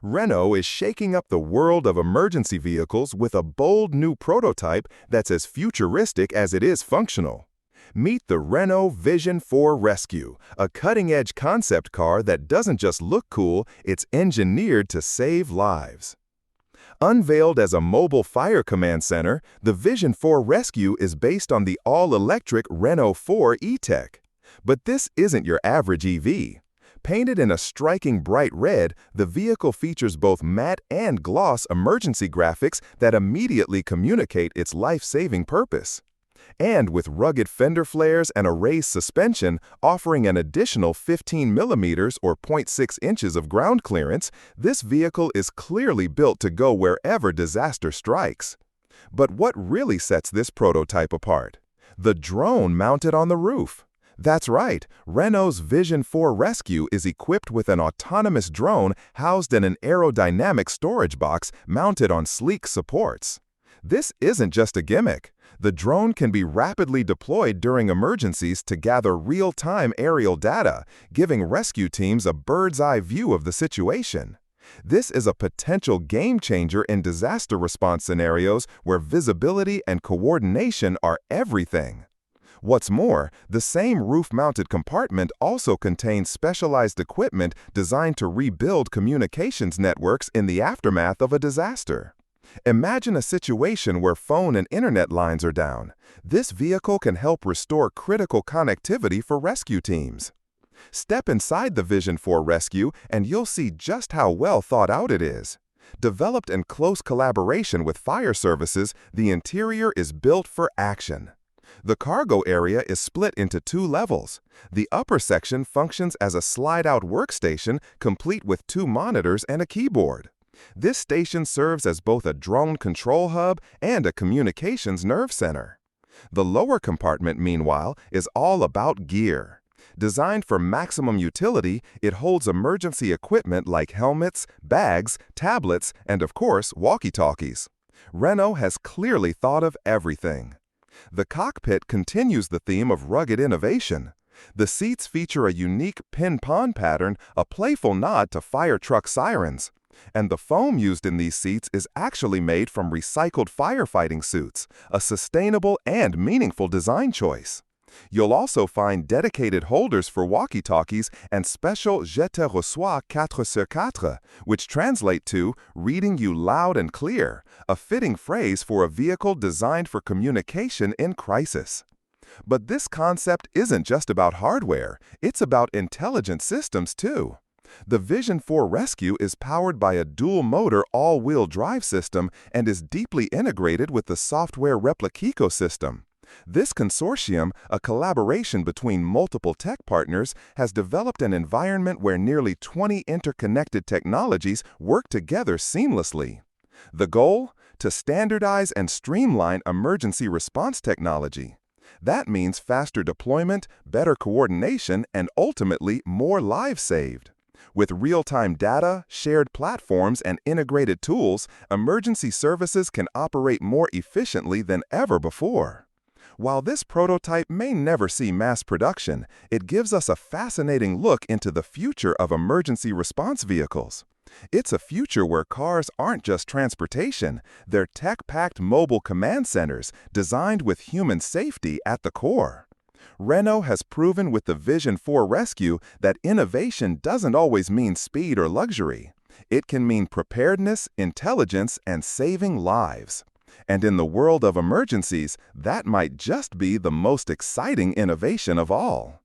Renault is shaking up the world of emergency vehicles with a bold new prototype that's as futuristic as it is functional. Meet the Renault Vision 4Rescue, a cutting-edge concept car that doesn't just look cool, it's engineered to save lives. Unveiled as a mobile fire command center, the Vision 4Rescue is based on the all-electric Renault 4 E-Tech. But this isn't your average EV. Painted in a striking bright red, the vehicle features both matte and gloss emergency graphics that immediately communicate its life-saving purpose. And with rugged fender flares and a raised suspension offering an additional 15 millimeters or 0.6 inches of ground clearance, this vehicle is clearly built to go wherever disaster strikes. But what really sets this prototype apart? The drone mounted on the roof. That's right, Renault's Vision 4Rescue is equipped with an autonomous drone housed in an aerodynamic storage box mounted on sleek supports. This isn't just a gimmick. The drone can be rapidly deployed during emergencies to gather real-time aerial data, giving rescue teams a bird's-eye view of the situation. This is a potential game-changer in disaster response scenarios where visibility and coordination are everything. What's more, the same roof-mounted compartment also contains specialized equipment designed to rebuild communications networks in the aftermath of a disaster. Imagine a situation where phone and internet lines are down. This vehicle can help restore critical connectivity for rescue teams. Step inside the Vision 4Rescue and you'll see just how well thought out it is. Developed in close collaboration with fire services, the interior is built for action. The cargo area is split into two levels. The upper section functions as a slide-out workstation complete with 2 monitors and a keyboard. This station serves as both a drone control hub and a communications nerve center. The lower compartment, meanwhile, is all about gear. Designed for maximum utility, it holds emergency equipment like helmets, bags, tablets, and of course, walkie-talkies. Renault has clearly thought of everything. The cockpit continues the theme of rugged innovation. The seats feature a unique pin-pawn pattern, a playful nod to fire truck sirens. And the foam used in these seats is actually made from recycled firefighting suits, a sustainable and meaningful design choice. You'll also find dedicated holders for walkie-talkies and special Je te reçois 4x4, which translate to reading you loud and clear, a fitting phrase for a vehicle designed for communication in crisis. But this concept isn't just about hardware, it's about intelligent systems too. The Vision 4Rescue is powered by a dual-motor all-wheel drive system and is deeply integrated with the software Replica ecosystem. This consortium, a collaboration between multiple tech partners, has developed an environment where nearly 20 interconnected technologies work together seamlessly. The goal? To standardize and streamline emergency response technology. That means faster deployment, better coordination, and ultimately more lives saved. With real-time data, shared platforms, and integrated tools, emergency services can operate more efficiently than ever before. While this prototype may never see mass production, it gives us a fascinating look into the future of emergency response vehicles. It's a future where cars aren't just transportation, they're tech-packed mobile command centers designed with human safety at the core. Renault has proven with the Vision 4Rescue that innovation doesn't always mean speed or luxury. It can mean preparedness, intelligence, and saving lives. And in the world of emergencies, that might just be the most exciting innovation of all.